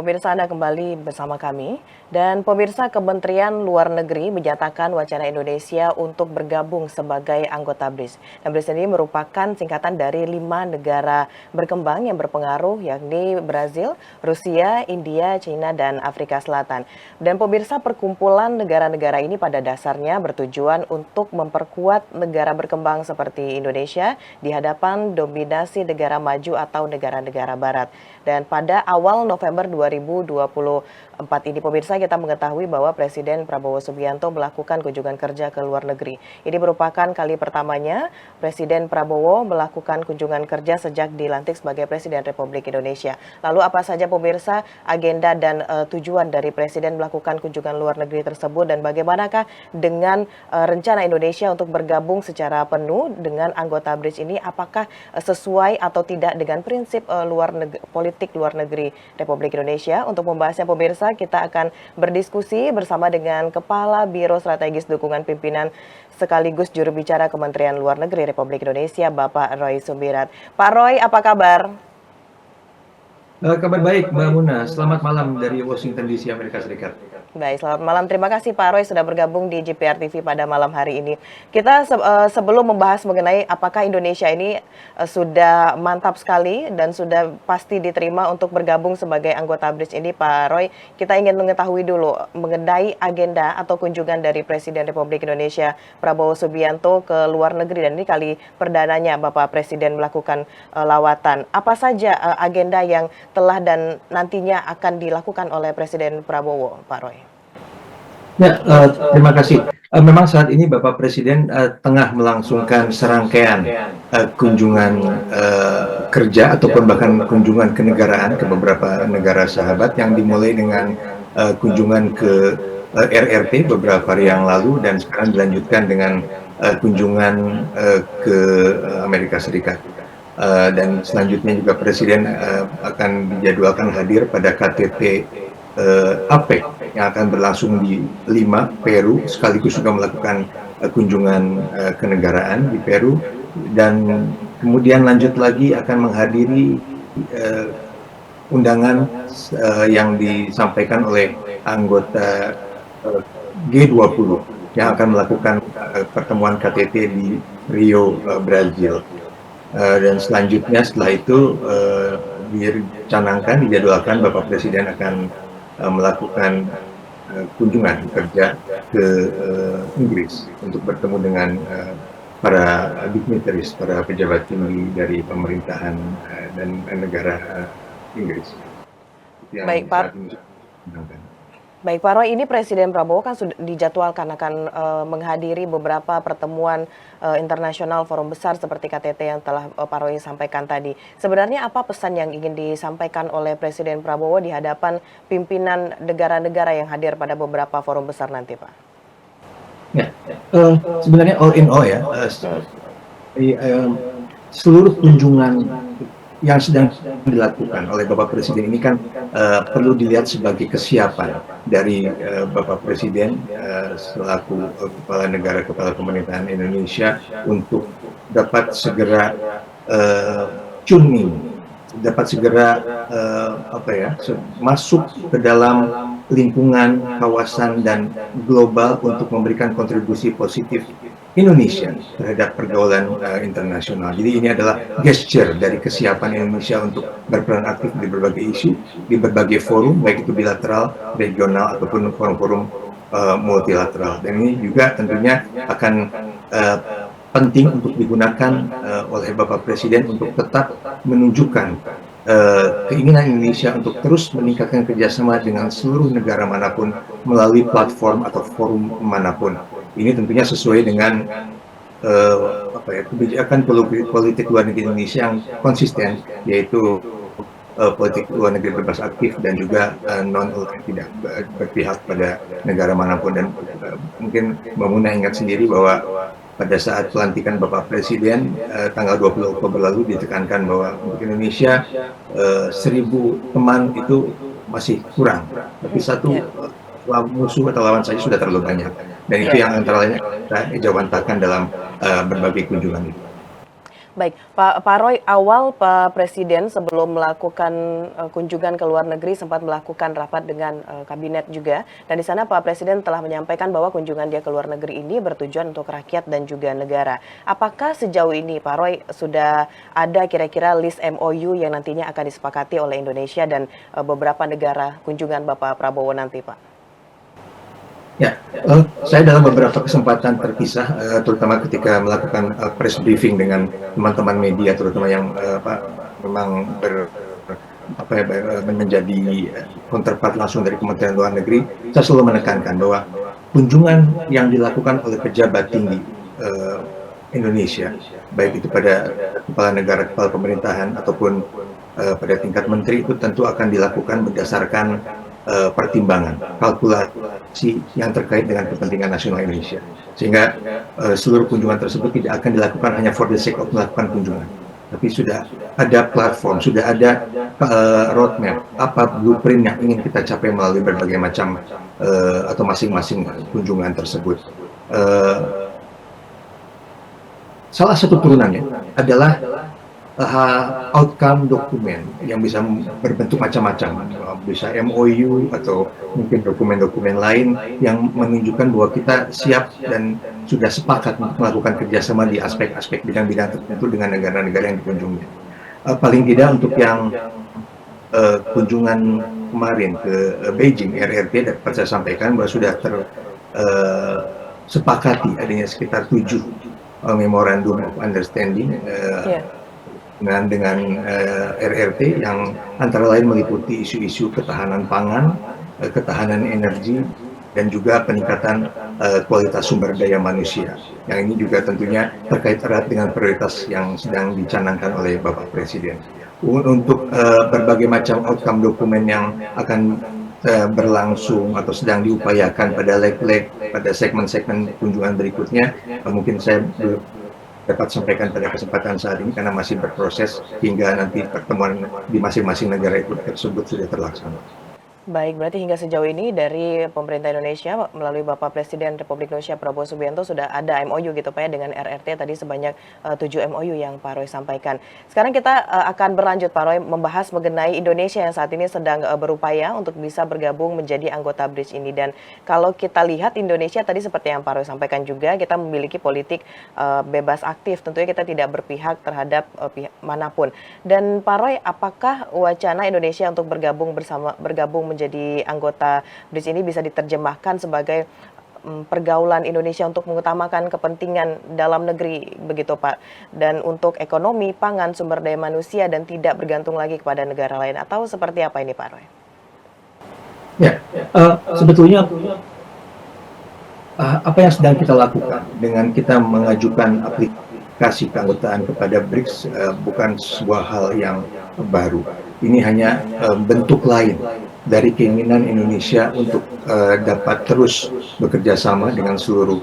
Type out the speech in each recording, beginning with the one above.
pemirsa Anda kembali bersama kami. Dan pemirsa Kementerian Luar Negeri menyatakan wacana Indonesia untuk bergabung sebagai anggota BRICS. Dan BRICS ini merupakan singkatan dari 5 negara berkembang yang berpengaruh, yakni Brazil, Rusia, India, China, dan Afrika Selatan. Dan pemirsa, perkumpulan negara-negara ini pada dasarnya bertujuan untuk memperkuat negara berkembang seperti Indonesia di hadapan dominasi negara maju atau negara-negara barat. Dan pada awal November 2024 ini, pemirsa, kita mengetahui bahwa Presiden Prabowo Subianto melakukan kunjungan kerja ke luar negeri. Ini merupakan kali pertamanya Presiden Prabowo melakukan kunjungan kerja sejak dilantik sebagai Presiden Republik Indonesia. Lalu apa saja, pemirsa, agenda dan tujuan dari Presiden melakukan kunjungan luar negeri tersebut, dan bagaimanakah dengan rencana Indonesia untuk bergabung secara penuh dengan anggota BRICS ini? Apakah sesuai atau tidak dengan prinsip politik luar negeri Republik Indonesia? Untuk membahasnya, pemirsa, kita akan berdiskusi bersama dengan Kepala Biro Strategis Dukungan Pimpinan sekaligus juru bicara Kementerian Luar Negeri Republik Indonesia, Bapak Roy Sumirat. Pak Roy, apa kabar? Kabar baik, Mbak Muna. Selamat malam dari Washington DC, Amerika Serikat. Baik, selamat malam. Terima kasih Pak Roy sudah bergabung di JPR TV pada malam hari ini. Kita sebelum membahas mengenai apakah Indonesia ini sudah mantap sekali dan sudah pasti diterima untuk bergabung sebagai anggota BRICS ini, Pak Roy, kita ingin mengetahui dulu mengenai agenda atau kunjungan dari Presiden Republik Indonesia Prabowo Subianto ke luar negeri, dan ini kali perdananya Bapak Presiden melakukan lawatan. Apa saja agenda yang telah dan nantinya akan dilakukan oleh Presiden Prabowo, Pak Roy? Ya, terima kasih. Memang saat ini Bapak Presiden tengah melangsungkan serangkaian kunjungan kerja ataupun bahkan kunjungan kenegaraan ke beberapa negara sahabat, yang dimulai dengan kunjungan ke RRT beberapa hari yang lalu, dan sekarang dilanjutkan dengan kunjungan ke Amerika Serikat. Dan selanjutnya juga Presiden akan dijadwalkan hadir pada KTT APEC yang akan berlangsung di Lima, Peru, sekaligus juga melakukan kunjungan kenegaraan di Peru, dan kemudian lanjut lagi akan menghadiri undangan yang disampaikan oleh anggota G20 yang akan melakukan pertemuan KTT di Rio, Brazil. Dan selanjutnya setelah itu dicanangkan, dijadwalkan Bapak Presiden akan melakukan kunjungan kerja ke Inggris untuk bertemu dengan para dignitaries, para pejabat tinggi dari pemerintahan dan negara Inggris. Baik, Pak. Baik, Pak Roy, ini Presiden Prabowo kan sudah dijadwalkan akan menghadiri beberapa pertemuan internasional forum besar seperti KTT yang telah Pak Roy sampaikan tadi. Sebenarnya apa pesan yang ingin disampaikan oleh Presiden Prabowo di hadapan pimpinan negara-negara yang hadir pada beberapa forum besar nanti, Pak? Ya, sebenarnya all in all ya, seluruh kunjungan yang sedang dilakukan oleh Bapak Presiden ini kan perlu dilihat sebagai kesiapan dari Bapak Presiden selaku kepala negara, kepala pemerintahan Indonesia, untuk dapat segera tuning, dapat segera masuk ke dalam lingkungan, kawasan, dan global untuk memberikan kontribusi positif Indonesia terhadap pergaulan internasional. Jadi ini adalah gesture dari kesiapan Indonesia untuk berperan aktif di berbagai isu, di berbagai forum, baik itu bilateral, regional, ataupun forum-forum multilateral. Dan ini juga tentunya akan penting untuk digunakan oleh Bapak Presiden untuk tetap menunjukkan keinginan Indonesia untuk terus meningkatkan kerjasama dengan seluruh negara manapun melalui platform atau forum manapun. Ini tentunya sesuai dengan kebijakan politik luar negeri Indonesia yang konsisten, yaitu politik luar negeri bebas aktif dan juga tidak berpihak pada negara manapun. Dan mungkin Mbak Muna ingat sendiri bahwa pada saat pelantikan Bapak Presiden tanggal 20 Oktober lalu ditekankan bahwa untuk Indonesia 1.000 teman itu masih kurang, tapi satu musuh atau lawan saja sudah terlalu banyak. Dan itu yang antara lainnya kita jawantakan dalam berbagai kunjungan itu. Baik, Pak Roy, awal Pak Presiden sebelum melakukan kunjungan ke luar negeri sempat melakukan rapat dengan kabinet juga, dan di sana Pak Presiden telah menyampaikan bahwa kunjungan dia ke luar negeri ini bertujuan untuk rakyat dan juga negara. Apakah sejauh ini Pak Roy sudah ada kira-kira list MOU yang nantinya akan disepakati oleh Indonesia dan beberapa negara kunjungan Bapak Prabowo nanti, Pak? Ya, saya dalam beberapa kesempatan terpisah, terutama ketika melakukan press briefing dengan teman-teman media, terutama yang memang menjadi counterpart langsung dari Kementerian Luar Negeri, saya selalu menekankan bahwa kunjungan yang dilakukan oleh pejabat tinggi Indonesia, baik itu pada kepala negara, kepala pemerintahan, ataupun pada tingkat menteri, itu tentu akan dilakukan berdasarkan pertimbangan, kalkulasi yang terkait dengan kepentingan nasional Indonesia. Sehingga seluruh kunjungan tersebut tidak akan dilakukan hanya for the sake of melakukan kunjungan. Tapi sudah ada platform, sudah ada roadmap, apa blueprint yang ingin kita capai melalui berbagai macam atau masing-masing kunjungan tersebut. Salah satu turunannya adalah outcome dokumen yang bisa berbentuk macam-macam, bisa MOU atau mungkin dokumen-dokumen lain yang menunjukkan bahwa kita siap dan sudah sepakat melakukan kerjasama di aspek-aspek bidang-bidang tertentu dengan negara-negara yang dikunjungi. Paling tidak untuk yang kunjungan kemarin ke Beijing, RRT, dapat saya sampaikan bahwa sudah tersepakati adanya sekitar 7 memorandum of understanding dengan RRT yang antara lain meliputi isu-isu ketahanan pangan, ketahanan energi, dan juga peningkatan kualitas sumber daya manusia. Yang ini juga tentunya terkait erat dengan prioritas yang sedang dicanangkan oleh Bapak Presiden. Untuk berbagai macam outcome dokumen yang akan berlangsung atau sedang diupayakan pada leg-leg, pada segmen-segmen kunjungan berikutnya, mungkin saya dapat sampaikan pada kesempatan saat ini karena masih berproses hingga nanti pertemuan di masing-masing negara itu tersebut sudah terlaksana. Baik, berarti hingga sejauh ini dari pemerintah Indonesia melalui Bapak Presiden Republik Indonesia Prabowo Subianto sudah ada MOU gitu Pak ya dengan RRT tadi sebanyak 7 MOU yang Pak Roy sampaikan. Sekarang kita akan berlanjut Pak Roy membahas mengenai Indonesia yang saat ini sedang berupaya untuk bisa bergabung menjadi anggota BRICS ini, dan kalau kita lihat Indonesia tadi seperti yang Pak Roy sampaikan juga, kita memiliki politik bebas aktif, tentunya kita tidak berpihak terhadap pihak manapun. Dan Pak Roy, apakah wacana Indonesia untuk bergabung menjadi anggota BRICS ini bisa diterjemahkan sebagai pergaulan Indonesia untuk mengutamakan kepentingan dalam negeri begitu Pak, dan untuk ekonomi, pangan, sumber daya manusia dan tidak bergantung lagi kepada negara lain, atau seperti apa ini Pak Roy? Ya, sebetulnya apa yang sedang kita lakukan dengan kita mengajukan aplikasi keanggotaan kepada BRICS bukan sebuah hal yang baru. Ini hanya bentuk lain dari keinginan Indonesia untuk dapat terus bekerja sama dengan seluruh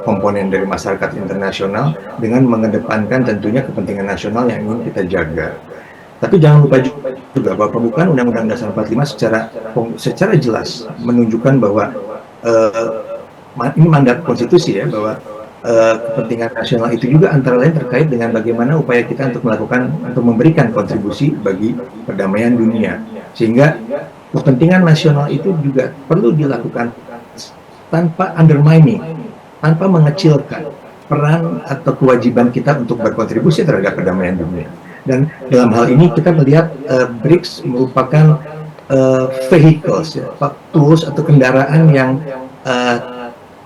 komponen dari masyarakat internasional dengan mengedepankan tentunya kepentingan nasional yang ingin kita jaga. Tapi jangan lupa juga bahwa pembukaan Undang-Undang Dasar 45 secara jelas menunjukkan bahwa ini mandat konstitusi ya, bahwa kepentingan nasional itu juga antara lain terkait dengan bagaimana upaya kita untuk memberikan kontribusi bagi perdamaian dunia, sehingga kepentingan nasional itu juga perlu dilakukan tanpa undermining, tanpa mengecilkan peran atau kewajiban kita untuk berkontribusi terhadap perdamaian dunia. Dan dalam hal ini kita melihat BRICS merupakan vehicles, ya, tools atau kendaraan yang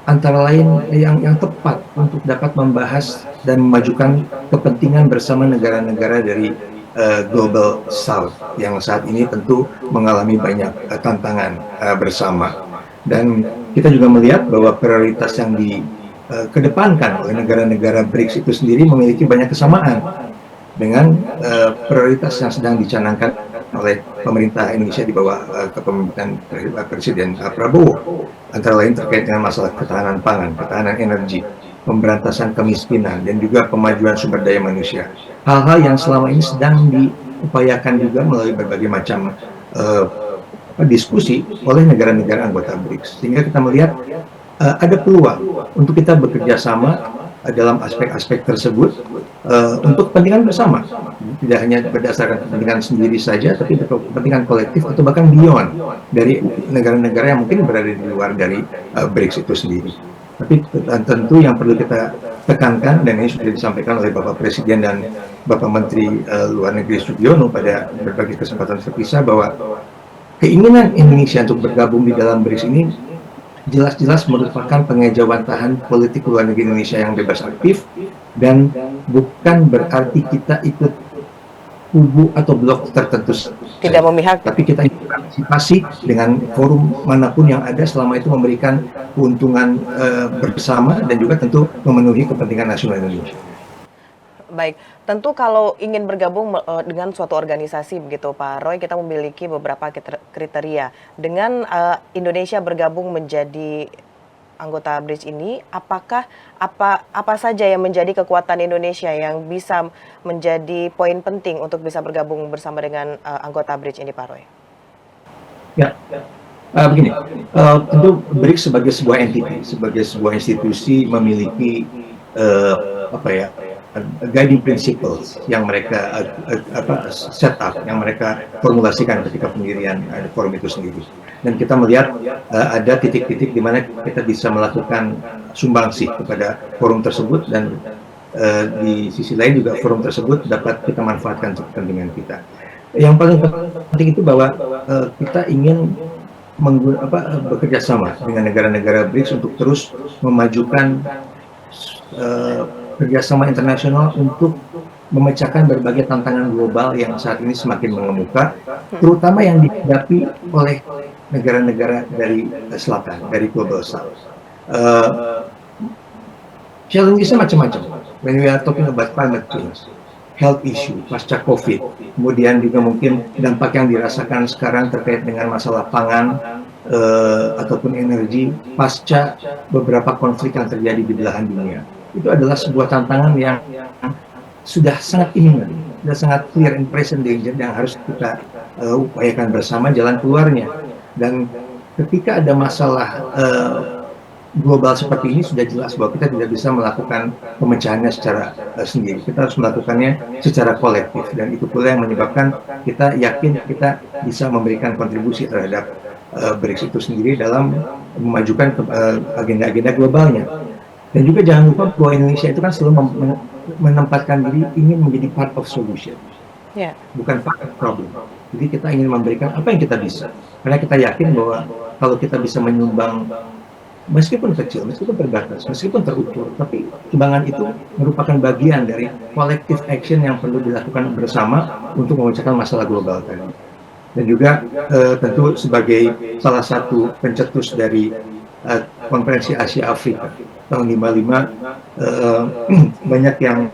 antara lain yang tepat untuk dapat membahas dan memajukan kepentingan bersama negara-negara dari Global South yang saat ini tentu mengalami banyak tantangan bersama. Dan kita juga melihat bahwa prioritas yang dikedepankan oleh negara-negara BRICS itu sendiri memiliki banyak kesamaan dengan prioritas yang sedang dicanangkan oleh pemerintah Indonesia di bawah kepemimpinan Presiden Prabowo, antara lain terkait dengan masalah ketahanan pangan, ketahanan energi, pemberantasan kemiskinan, dan juga pemajuan sumber daya manusia. Hal-hal yang selama ini sedang diupayakan juga melalui berbagai macam diskusi oleh negara-negara anggota BRICS. Sehingga kita melihat ada peluang untuk kita bekerja sama dalam aspek-aspek tersebut untuk kepentingan bersama, tidak hanya berdasarkan kepentingan sendiri saja, tapi kepentingan kolektif atau bahkan beyond dari negara-negara yang mungkin berada di luar dari BRICS itu sendiri. Tapi tentu yang perlu kita tekankan, dan ini sudah disampaikan oleh Bapak Presiden dan Bapak Menteri Luar Negeri Sugiono pada berbagai kesempatan terpisah, bahwa keinginan Indonesia untuk bergabung di dalam BRICS ini jelas-jelas merupakan pengejawantahan politik luar negeri Indonesia yang bebas aktif, dan bukan berarti kita ikut kubu atau blok tertentu, Tidak memihak. tapi kita ikut partisipasi dengan forum manapun yang ada selama itu memberikan keuntungan bersama dan juga tentu memenuhi kepentingan nasional Indonesia. Baik, tentu kalau ingin bergabung dengan suatu organisasi begitu Pak Roy, kita memiliki beberapa kriteria. Dengan Indonesia bergabung menjadi anggota BRICS ini, apakah apa saja yang menjadi kekuatan Indonesia yang bisa menjadi poin penting untuk bisa bergabung bersama dengan anggota BRICS ini, Pak Roy? Ya, begini, tentu BRICS sebagai sebuah entity, sebagai sebuah institusi memiliki guiding principles yang mereka set up, yang mereka formulasikan ketika pendirian forum itu sendiri. Dan kita melihat ada titik-titik di mana kita bisa melakukan sumbangsi kepada forum tersebut, dan di sisi lain juga forum tersebut dapat kita manfaatkan untuk kepentingan kita. Yang paling penting itu bahwa kita ingin bekerja sama dengan negara-negara BRICS untuk terus memajukan kerjasama internasional untuk memecahkan berbagai tantangan global yang saat ini semakin mengemuka, terutama yang dihadapi oleh negara-negara dari selatan, dari Global South. Challenge-nya macam-macam. When we are talking about climate change, health issue, pasca COVID, kemudian juga mungkin dampak yang dirasakan sekarang terkait dengan masalah pangan, ataupun energi, pasca beberapa konflik yang terjadi di belahan dunia. Itu adalah sebuah tantangan yang sudah sangat imminent, sudah sangat clear and present danger yang harus kita upayakan bersama jalan keluarnya. Dan ketika ada masalah global seperti ini, sudah jelas bahwa kita tidak bisa melakukan pemecahannya secara sendiri. Kita harus melakukannya secara kolektif, dan itu pula yang menyebabkan kita yakin kita bisa memberikan kontribusi terhadap BRICS itu sendiri dalam memajukan agenda-agenda globalnya. Dan juga jangan lupa bahwa Indonesia itu kan selalu menempatkan diri ingin menjadi part of solution, bukan part of problem. Jadi kita ingin memberikan apa yang kita bisa, karena kita yakin bahwa kalau kita bisa menyumbang, meskipun kecil, meskipun terbatas, meskipun terukur, tapi sumbangan itu merupakan bagian dari collective action yang perlu dilakukan bersama untuk memecahkan masalah global tadi. Dan juga tentu sebagai salah satu pencetus dari konferensi Asia Afrika tahun 55, banyak yang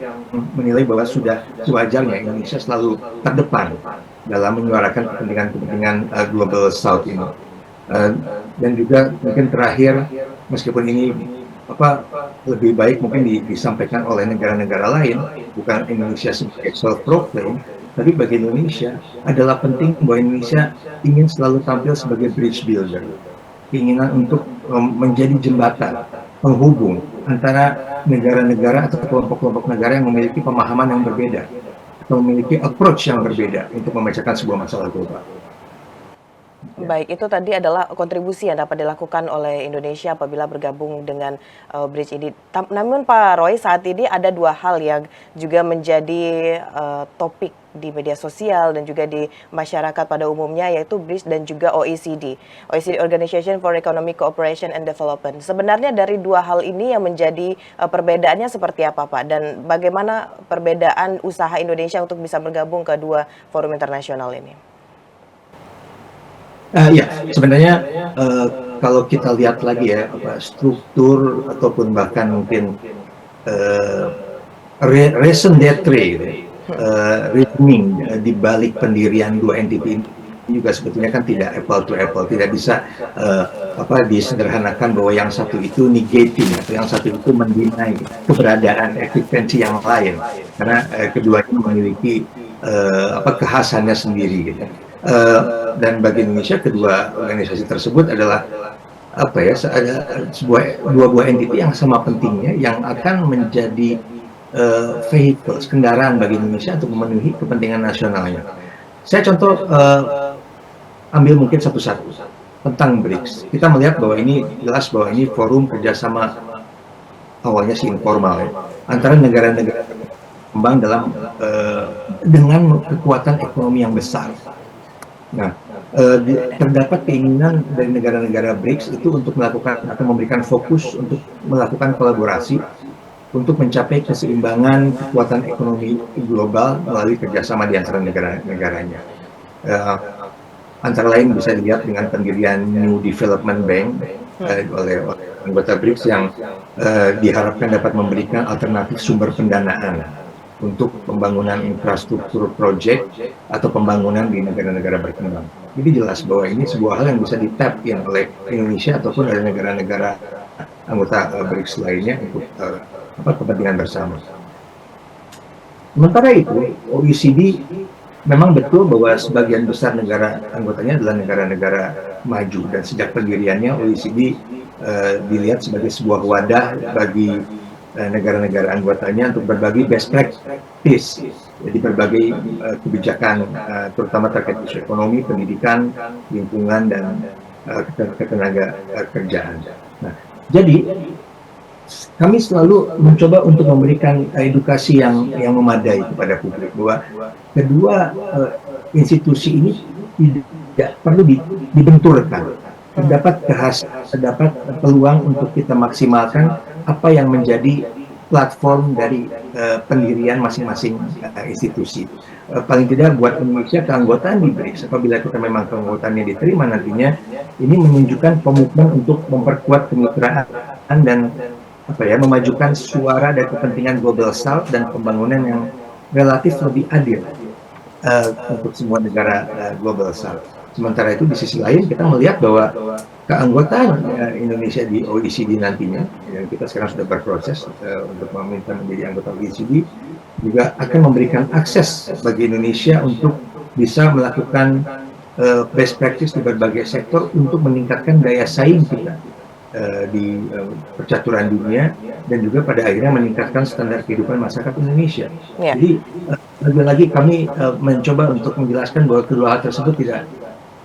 menilai bahwa sudah sewajarnya Indonesia selalu terdepan dalam menyuarakan kepentingan Global South ini. Dan juga mungkin terakhir, meskipun ini lebih baik mungkin disampaikan oleh negara-negara lain, bukan Indonesia sebagai self-proclaim, tapi bagi Indonesia adalah penting bahwa Indonesia ingin selalu tampil sebagai bridge builder, keinginan untuk menjadi jembatan penghubung antara negara-negara atau kelompok-kelompok negara yang memiliki pemahaman yang berbeda atau memiliki approach yang berbeda untuk memecahkan sebuah masalah global. Baik, itu tadi adalah kontribusi yang dapat dilakukan oleh Indonesia apabila bergabung dengan BRICS ini. Namun Pak Roy, saat ini ada dua hal yang juga menjadi topik di media sosial dan juga di masyarakat pada umumnya, yaitu BRICS dan juga OECD, Organization for Economic Cooperation and Development. Sebenarnya dari dua hal ini yang menjadi perbedaannya seperti apa, Pak? Dan bagaimana perbedaan usaha Indonesia untuk bisa bergabung ke dua forum internasional ini? Ya, sebenarnya kalau kita lihat lagi ya, struktur ataupun bahkan mungkin reason d'etre, reasoning di balik pendirian dua entity ini juga sebetulnya kan tidak apple to apple, tidak bisa disederhanakan bahwa yang satu itu negating atau yang satu itu mendinai keberadaan eksistensi yang lain, karena keduanya memiliki kekhasannya sendiri gitu. Dan bagi Indonesia, kedua organisasi tersebut adalah apa ya, ada dua buah entiti yang sama pentingnya yang akan menjadi vehicles, kendaraan bagi Indonesia untuk memenuhi kepentingan nasionalnya. Saya contoh ambil mungkin satu-satu tentang BRICS. Kita melihat bahwa ini jelas bahwa ini forum kerjasama awalnya sih informal ya, antara negara-negara berkembang dalam dengan kekuatan ekonomi yang besar. Nah, terdapat keinginan dari negara-negara BRICS itu untuk melakukan atau memberikan fokus untuk melakukan kolaborasi untuk mencapai keseimbangan kekuatan ekonomi global melalui kerjasama di antara negara-negaranya. Antara lain bisa dilihat dengan pendirian New Development Bank oleh anggota BRICS yang diharapkan dapat memberikan alternatif sumber pendanaan untuk pembangunan infrastruktur proyek atau pembangunan di negara-negara berkembang. Jadi jelas bahwa ini sebuah hal yang bisa di-tap in oleh Indonesia ataupun oleh negara-negara anggota BRICS lainnya untuk kepentingan bersama. Sementara itu, OECD memang betul bahwa sebagian besar negara anggotanya adalah negara-negara maju, dan sejak pendiriannya OECD dilihat sebagai sebuah wadah bagi negara-negara anggotanya untuk berbagi best practice, jadi berbagai kebijakan terutama terkait isu ekonomi, pendidikan, lingkungan, dan ketenaga kerjaan. Nah, jadi kami selalu mencoba untuk memberikan edukasi yang memadai kepada publik bahwa kedua institusi ini tidak perlu dibenturkan. Terdapat peluang untuk kita maksimalkan apa yang menjadi platform dari pendirian masing-masing institusi. Paling tidak buat Indonesia, keanggotaan di BRICS, apabila kita memang keanggotaannya diterima nantinya, ini menunjukkan komitmen untuk memperkuat kemitraan dan memajukan suara dan kepentingan Global South dan pembangunan yang relatif lebih adil untuk semua negara Global South. Sementara itu di sisi lain kita melihat bahwa keanggotaan Indonesia di OECD nantinya, yang kita sekarang sudah berproses untuk meminta menjadi anggota OECD, juga akan memberikan akses bagi Indonesia untuk bisa melakukan best practice di berbagai sektor untuk meningkatkan daya saing kita di percaturan dunia, dan juga pada akhirnya meningkatkan standar kehidupan masyarakat Indonesia. Yeah. Jadi lagi-lagi kami mencoba untuk menjelaskan bahwa kedua hal tersebut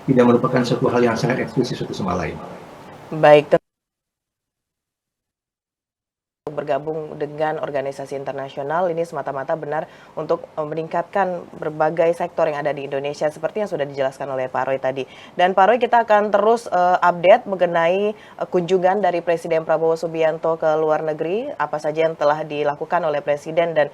tidak merupakan suatu hal yang sangat eksplisit satu sama lain. Baik. Bergabung dengan organisasi internasional ini semata-mata benar untuk meningkatkan berbagai sektor yang ada di Indonesia seperti yang sudah dijelaskan oleh Pak Roy tadi. Dan Pak Roy, kita akan terus update mengenai kunjungan dari Presiden Prabowo Subianto ke luar negeri, apa saja yang telah dilakukan oleh Presiden dan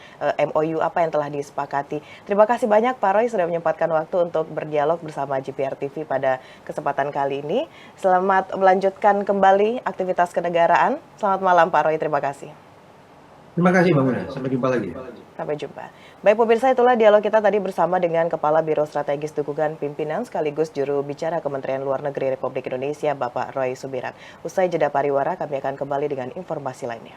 MOU apa yang telah disepakati. Terima kasih banyak Pak Roy sudah menyempatkan waktu untuk berdialog bersama GPR TV pada kesempatan kali ini. Selamat melanjutkan kembali aktivitas kenegaraan. Selamat malam Pak Roy, terima kasih. Terima kasih Mbak Muna, sampai jumpa lagi. Sampai jumpa. Baik pemirsa, itulah dialog kita tadi bersama dengan Kepala Biro Strategis Dukungan Pimpinan sekaligus juru bicara Kementerian Luar Negeri Republik Indonesia, Bapak Roy Subiran. Usai jeda pariwara, kami akan kembali dengan informasi lainnya.